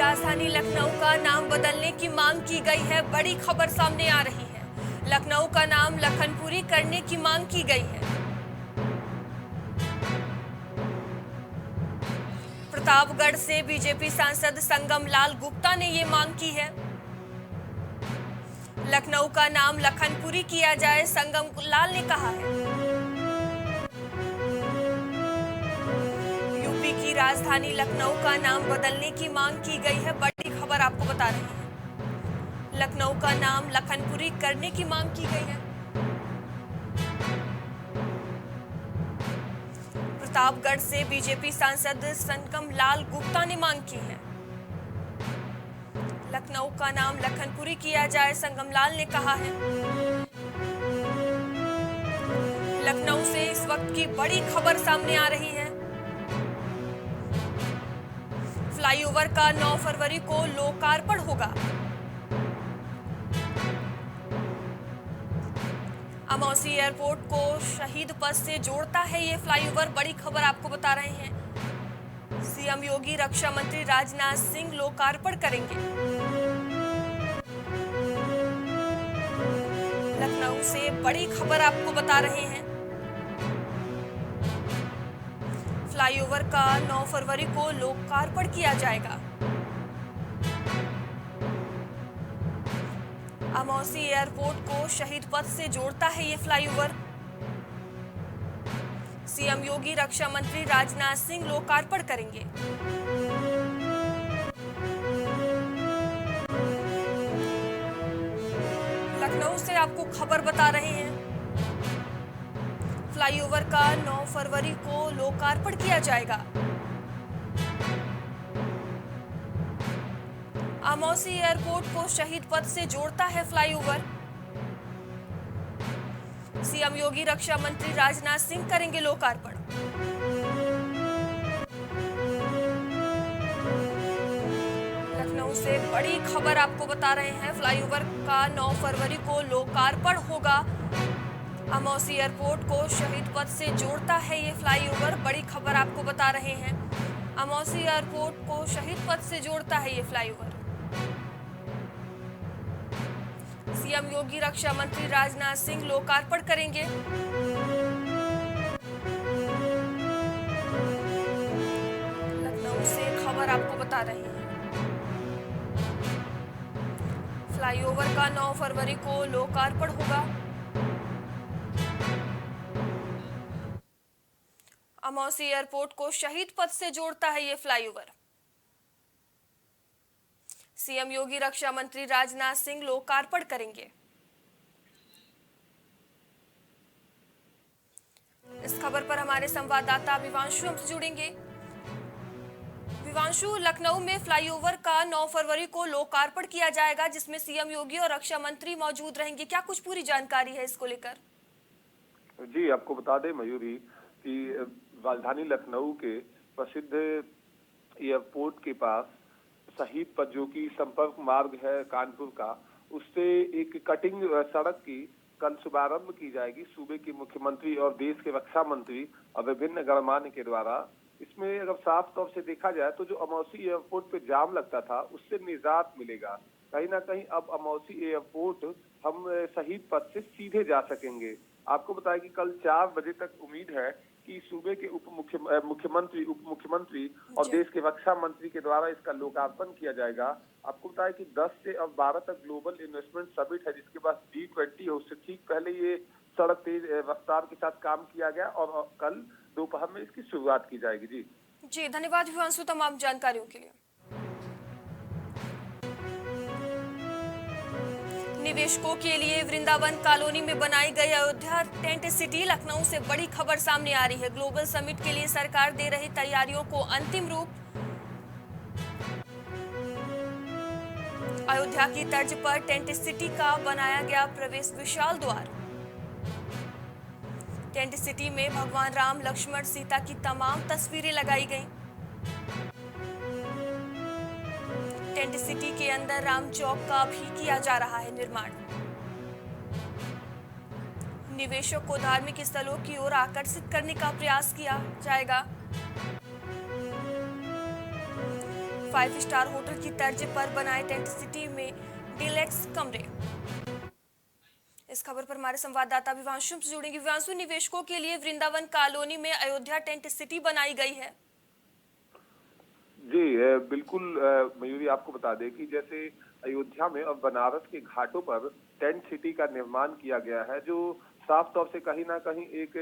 राजधानी लखनऊ का नाम बदलने की मांग की गई है। बड़ी खबर सामने आ रही है। लखनऊ का नाम लखनपुरी करने की मांग की गई है। प्रतापगढ़ से बीजेपी सांसद संगम लाल गुप्ता ने ये मांग की है। लखनऊ का नाम लखनपुरी किया जाए, संगम लाल ने कहा है। यूपी की राजधानी लखनऊ का नाम बदलने की मांग की गई है। बड़ी खबर आपको बता रहे हैं। लखनऊ का नाम लखनपुरी करने की मांग की गई है। प्रतापगढ़ से बीजेपी सांसद संगम लाल गुप्ता ने मांग की है। लखनऊ का नाम लखनपुरी किया जाए, संगम लाल ने कहा है। लखनऊ से इस वक्त की बड़ी खबर सामने आ रही है। फ्लाईओवर का 9 फरवरी को लोकार्पण होगा। अमौसी एयरपोर्ट को शहीद पथ से जोड़ता है ये फ्लाईओवर। बड़ी खबर आपको बता रहे हैं। सीएम योगी रक्षा मंत्री राजनाथ सिंह लोकार्पण करेंगे। लखनऊ से बड़ी खबर आपको बता रहे हैं। फ्लाईओवर का 9 फरवरी को लोकार्पण किया जाएगा। अमौसी एयरपोर्ट को शहीद पथ से जोड़ता है ये फ्लाईओवर। सीएम योगी रक्षा मंत्री राजनाथ सिंह लोकार्पण करेंगे। लखनऊ से आपको खबर बता रहे हैं। फ्लाईओवर का 9 फरवरी को लोकार्पण किया जाएगा। अमौसी एयरपोर्ट को शहीद पथ से जोड़ता है फ्लाईओवर। सीएम योगी रक्षा मंत्री राजनाथ सिंह करेंगे लोकार्पण। लखनऊ से बड़ी खबर आपको बता रहे हैं। फ्लाईओवर का 9 फरवरी को लोकार्पण होगा। अमौसी एयरपोर्ट को शहीद पथ से जोड़ता है ये फ्लाईओवर। बड़ी खबर आपको बता रहे हैं। अमौसी एयरपोर्ट को शहीद पथ से जोड़ता है ये फ्लाईओवर। सीएम योगी रक्षा मंत्री राजनाथ सिंह लोकार्पण करेंगे। लखनऊ से खबर आपको बता रहे हैं। फ्लाईओवर का 9 फरवरी को लोकार्पण होगा। अमौसी एयरपोर्ट को शहीद पथ से जोड़ता है ये फ्लाईओवर। सीएम योगी रक्षा मंत्री राजनाथ सिंह लोकार्पण करेंगे। इस खबर पर हमारे संवाददाता विवांशु हमसे जुड़ेंगे। विवांशु, लखनऊ में फ्लाईओवर का 9 फरवरी को लोकार्पण किया जाएगा, जिसमें सीएम योगी और रक्षा मंत्री मौजूद रहेंगे। क्या कुछ पूरी जानकारी है इसको लेकर? जी, आपको बता दें मयूरी कि राजधानी लखनऊ के प्रसिद्ध एयरपोर्ट के पास शहीद पथ, जो कि संपर्क मार्ग है कानपुर का, उससे एक कटिंग सड़क की कल शुभारंभ की जाएगी सूबे के मुख्यमंत्री और देश के रक्षा मंत्री और विभिन्न गणमान्य के द्वारा। इसमें अगर साफ तौर से देखा जाए तो जो अमौसी एयरपोर्ट पे जाम लगता था उससे निजात मिलेगा। कहीं ना कहीं अब अमौसी एयरपोर्ट हम शहीद पथ से सीधे जा सकेंगे। आपको बताया कि कल 4 बजे तक उम्मीद है कि सूबे के मुख्यमंत्री, उप मुख्यमंत्री और देश के रक्षा मंत्री के द्वारा इसका लोकार्पण किया जाएगा। आपको बताया कि 10 से अब 12 तक ग्लोबल इन्वेस्टमेंट समिट है, जिसके पास G20 है। उससे ठीक पहले ये सड़क तेज रफ्तार के साथ काम किया गया और कल दोपहर में इसकी शुरुआत की जाएगी। जी धन्यवाद विवांशु तमाम जानकारियों के लिए। निवेशकों के लिए वृंदावन कॉलोनी में बनाई गई अयोध्या टेंट सिटी। लखनऊ से बड़ी खबर सामने आ रही है। ग्लोबल समिट के लिए सरकार दे रही तैयारियों को अंतिम रूप। अयोध्या की तर्ज पर टेंट सिटी का बनाया गया प्रवेश विशाल द्वार। टेंट सिटी में भगवान राम, लक्ष्मण, सीता की तमाम तस्वीरें लगाई गईं। टेंट सिटी के अंदर राम चौक का भी किया जा रहा है निर्माण। निवेशक को धार्मिक स्थलों की ओर आकर्षित करने का प्रयास किया जाएगा। 5 स्टार होटल की तर्ज पर बनाए टेंट सिटी में डीलक्स कमरे। इस खबर पर हमारे संवाददाता विवांशु से जुड़ेंगे। विवांशु, निवेशकों के लिए वृंदावन कॉलोनी में अयोध्या टेंट सिटी बनाई गई है। जी बिल्कुल मयूरी, आपको बता दें कि जैसे अयोध्या में और बनारस के घाटों पर टेंट सिटी का निर्माण किया गया है, जो साफ तौर से कहीं ना कहीं एक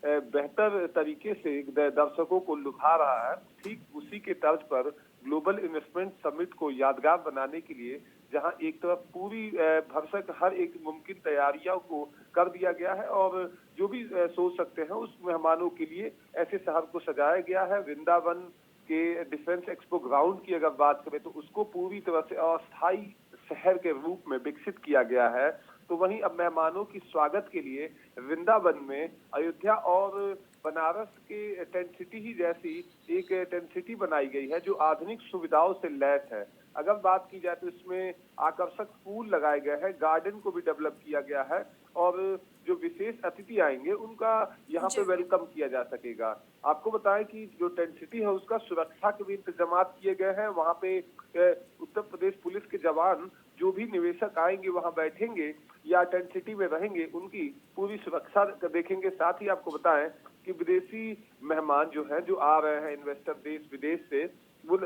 बेहतर तरीके से दर्शकों को लुभा रहा है। ठीक उसी के तर्ज पर ग्लोबल इन्वेस्टमेंट समिट को यादगार बनाने के लिए जहां एक तरफ पूरी भरसक हर एक मुमकिन तैयारियों को कर दिया गया है और जो भी सोच सकते हैं उस मेहमानों के लिए ऐसे शहर को सजाया गया है। वृंदावन के डिफेंस एक्सपो ग्राउंड की अगर बात करें तो उसको पूरी तरह से अस्थायी शहर के रूप में विकसित किया गया है। तो वहीं अब मेहमानों की स्वागत के लिए वृंदावन में अयोध्या और बनारस के टेंट सिटी ही जैसी एक टेंट सिटी बनाई गई है जो आधुनिक सुविधाओं से लैस है। अगर बात की जाए तो इसमें आकर्षक फूल लगाए गए हैं, गार्डन को भी डेवलप किया गया है और जो विशेष अतिथि आएंगे उनका यहाँ पे वेलकम किया जा सकेगा। आपको बताएं कि जो टेंट सिटी है उसका सुरक्षा के भी इंतजाम किए गए हैं। वहाँ पे उत्तर प्रदेश पुलिस के जवान जो भी निवेशक आएंगे वहाँ बैठेंगे या टेंट सिटी में रहेंगे उनकी पूरी सुरक्षा देखेंगे। साथ ही आपको बताएं कि विदेशी मेहमान जो हैं जो आ रहे हैं इन्वेस्टर देश विदेश से, वो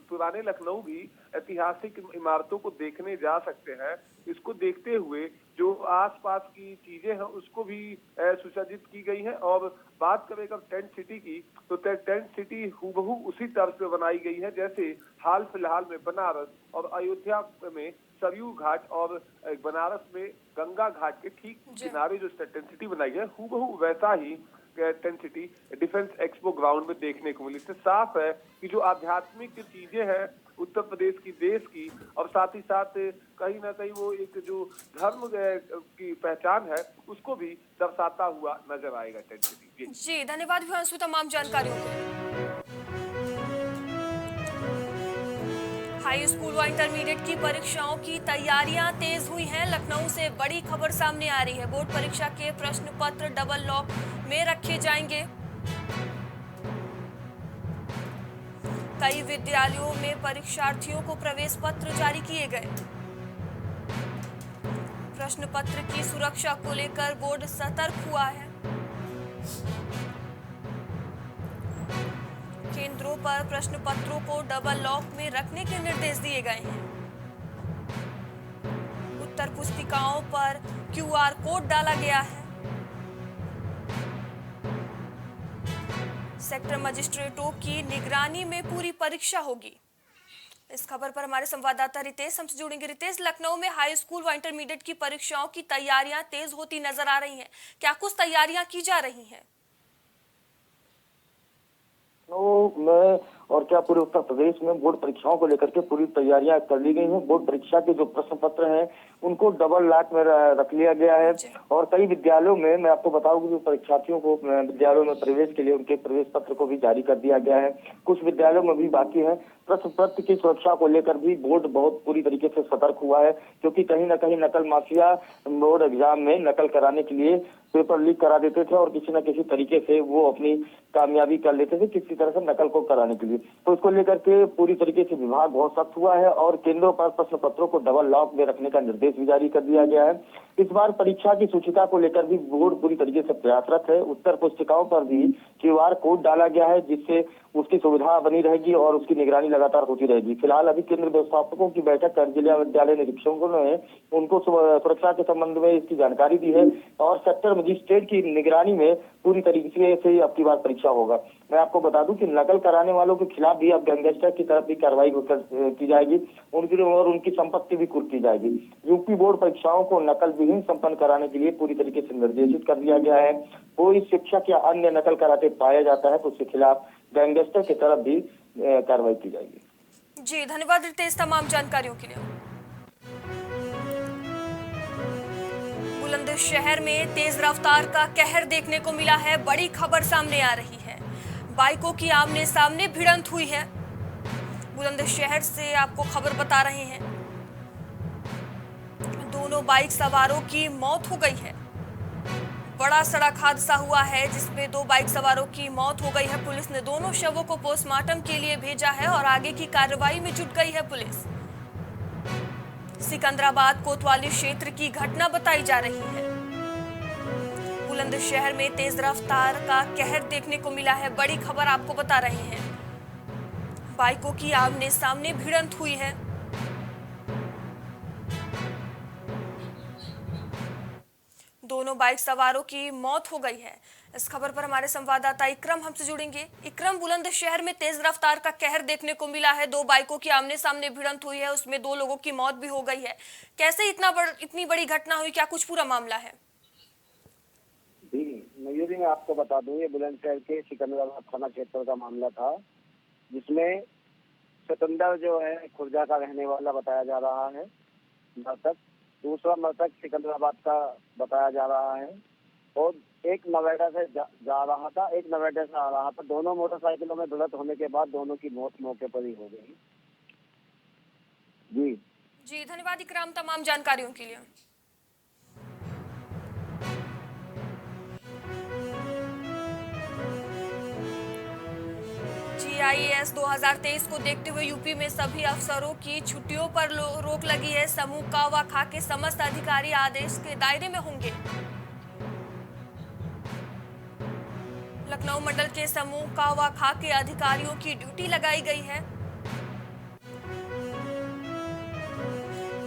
पुराने लखनऊ भी ऐतिहासिक इमारतों को देखने जा सकते हैं। इसको देखते हुए जो आसपास की चीजें हैं उसको भी सुसज्जित की गई हैं। और बात करें अगर टेंट सिटी की तो टेंट सिटी हूबहू उसी तर्ज पे बनाई गई है जैसे हाल फिलहाल में बनारस और अयोध्या में सरयू घाट और बनारस में गंगा घाट के ठीक किनारे जो टेंट सिटी बनाई है हूबहू वैसा ही tent city defence expo ground में देखने को मिली। इससे साफ है कि जो आध्यात्मिक चीजें हैं उत्तर प्रदेश की, देश की, और साथ ही साथ कहीं ना कहीं वो एक जो धर्म की पहचान है उसको भी दर्शाता हुआ नजर आएगा टेंट सिटी। जी धन्यवाद विवांशु तमाम जानकारियों के लिए। हाई स्कूल व इंटरमीडिएट की परीक्षाओं की तैयारियां तेज हुई हैं। लखनऊ से बड़ी खबर सामने आ रही है। बोर्ड परीक्षा के प्रश्न पत्र डबल लॉक में रखे जाएंगे। कई विद्यालयों में परीक्षार्थियों को प्रवेश पत्र जारी किए गए। प्रश्न पत्र की सुरक्षा को लेकर बोर्ड सतर्क हुआ है। केंद्रों पर प्रश्न पत्रों को डबल लॉक में रखने के निर्देश दिए गए हैं। उत्तर पुस्तिकाओं पर क्यूआर कोड डाला गया है। सेक्टर मजिस्ट्रेटों की निगरानी में पूरी परीक्षा होगी। इस खबर पर हमारे संवाददाता रितेश हमसे जुड़ेंगे। रितेश, लखनऊ में हाई स्कूल व इंटरमीडिएट की परीक्षाओं की तैयारियां तेज होती नजर आ रही हैं। क्या कुछ तैयारियां की जा रही हैं? में और क्या पूरे उत्तर प्रदेश में बोर्ड परीक्षाओं को लेकर के पूरी तैयारियां कर ली गई हैं। बोर्ड परीक्षा के जो प्रश्न पत्र हैं उनको डबल लॉक में रख लिया गया है और कई विद्यालयों में मैं आपको बताऊं कि जो परीक्षार्थियों को विद्यालयों में प्रवेश के लिए उनके प्रवेश पत्र को भी जारी कर दिया गया है। कुछ विद्यालयों में भी बाकी है। प्रश्न पत्र की सुरक्षा को लेकर भी बोर्ड बहुत पूरी तरीके से सतर्क हुआ है, क्योंकि कहीं न कहीं नकल माफिया बोर्ड एग्जाम में नकल कराने के लिए पेपर लीक करा देते थे और किसी न किसी तरीके से वो अपनी कामयाबी कर लेते थे किसी तरह से नकल को कराने के लिए। तो इसको लेकर के पूरी तरीके से विभाग बहुत सख्त हुआ है और केंद्रों पर प्रश्न पत्रों को डबल लॉक में रखने का निर्देश भी जारी कर दिया गया है। इस बार परीक्षा की सूचिका को लेकर भी बोर्ड पूरी तरीके से प्रयासरत है। उत्तर पुस्तिकाओं पर भी क्यूआर कोड डाला गया है जिससे उसकी सुविधा बनी रहेगी और उसकी निगरानी लगातार होती रहेगी। फिलहाल अभी केंद्र व्यवस्थापकों की बैठक जिला विद्यालय निरीक्षकों ने उनको सुरक्षा के संबंध में इसकी जानकारी दी है और सेक्टर मजिस्ट्रेट की निगरानी में पूरी तरीके से अब की बार परीक्षा होगा। मैं आपको बता दूं कि नकल कराने वालों के खिलाफ भी अब गैंगस्टर की तरफ भी कार्रवाई की जाएगी, उनकी और उनकी संपत्ति भी कुर्क की जाएगी। यूपी बोर्ड परीक्षाओं को नकल विहीन संपन्न कराने के लिए पूरी तरीके से निर्देशित कर दिया गया है। कोई शिक्षक या अन्य नकल कराते पाया जाता है तो उसके खिलाफ गैंगस्टर की तरफ भी कार्रवाई की जाएगी। जी धन्यवाद रितेश तमाम जानकारियों के लिए। बुलंदशहर में तेज रफ्तार का कहर देखने को मिला है। बड़ी खबर सामने आ रही है। बाइकों की आमने सामने भिड़ंत हुई है। बुलंदशहर से आपको खबर बता रहे हैं। दोनों बाइक सवारों की मौत हो गई है। बड़ा सड़क हादसा हुआ है जिसमें 2 बाइक सवारों की मौत हो गई है। पुलिस ने दोनों शवों को पोस्टमार्टम के लिए भेजा है और आगे की कार्रवाई में जुट गई है पुलिस। सिकंदराबाद कोतवाली क्षेत्र की घटना बताई जा रही है। बुलंदशहर में तेज रफ्तार का कहर देखने को मिला है। बड़ी खबर आपको बता रहे हैं। बाइकों की आमने सामने भिड़ंत हुई है। दोनों बाइक सवारों की मौत हो गई है। इस खबर पर हमारे संवाददाता इकरम हमसे जुड़ेंगे। इकरम, बुलंदशहर में तेज रफ्तार का कहर देखने को मिला है। 2 बाइकों की आमने सामने भिड़ंत हुई है, उसमें 2 लोगों की मौत भी हो गई है। कैसे इतनी बड़ी घटना हुई, क्या कुछ पूरा मामला है? जी मयूरी, मैं आपको बता दूं, ये बुलंदशहर के सिकंदराबाद थाना क्षेत्र का मामला था, जिसमें सिकंदर जो है खुर्जा का रहने वाला बताया जा रहा है मृतक। दूसरा मृतक सिकंदराबाद का बताया जा रहा है और एक नोएडा से जा रहा था, एक नोएडा से आ रहा था। दोनों मोटरसाइकिलों में भिड़ंत होने के बाद दोनों की मौत मौके पर ही हो गई। जी धन्यवाद इकराम तमाम जानकारियों के लिए। GIS 2023 को देखते हुए यूपी में सभी अफसरों की छुट्टियों पर रोक लगी है। समूह का व खा के समस्त अधिकारी आदेश के दायरे में होंगे। लखनऊ मंडल के समूह का व खा के अधिकारियों की ड्यूटी लगाई गई है।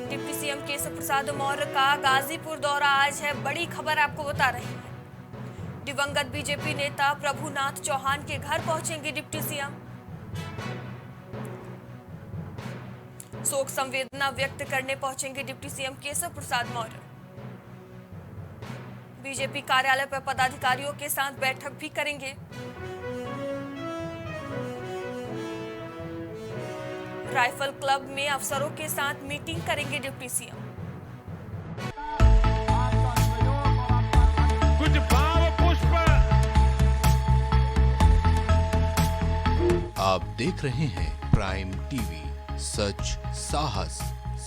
डिप्टी सीएम केशव प्रसाद मौर्य का गाजीपुर दौरा आज है। बड़ी खबर आपको बता रहे हैं। दिवंगत बीजेपी नेता प्रभुनाथ चौहान के घर पहुंचेंगे डिप्टी सीएम। शोक संवेदना व्यक्त करने पहुंचेंगे deputy CM Keshav Prasad Maurya. BJP कार्यालय पर पदाधिकारियों के साथ बैठक भी करेंगे। राइफल क्लब में अफसरों के साथ मीटिंग करेंगे डिप्टी सीएम। कुछ भाव पुष्प। आप देख रहे हैं प्राइम टीवी, सच साहस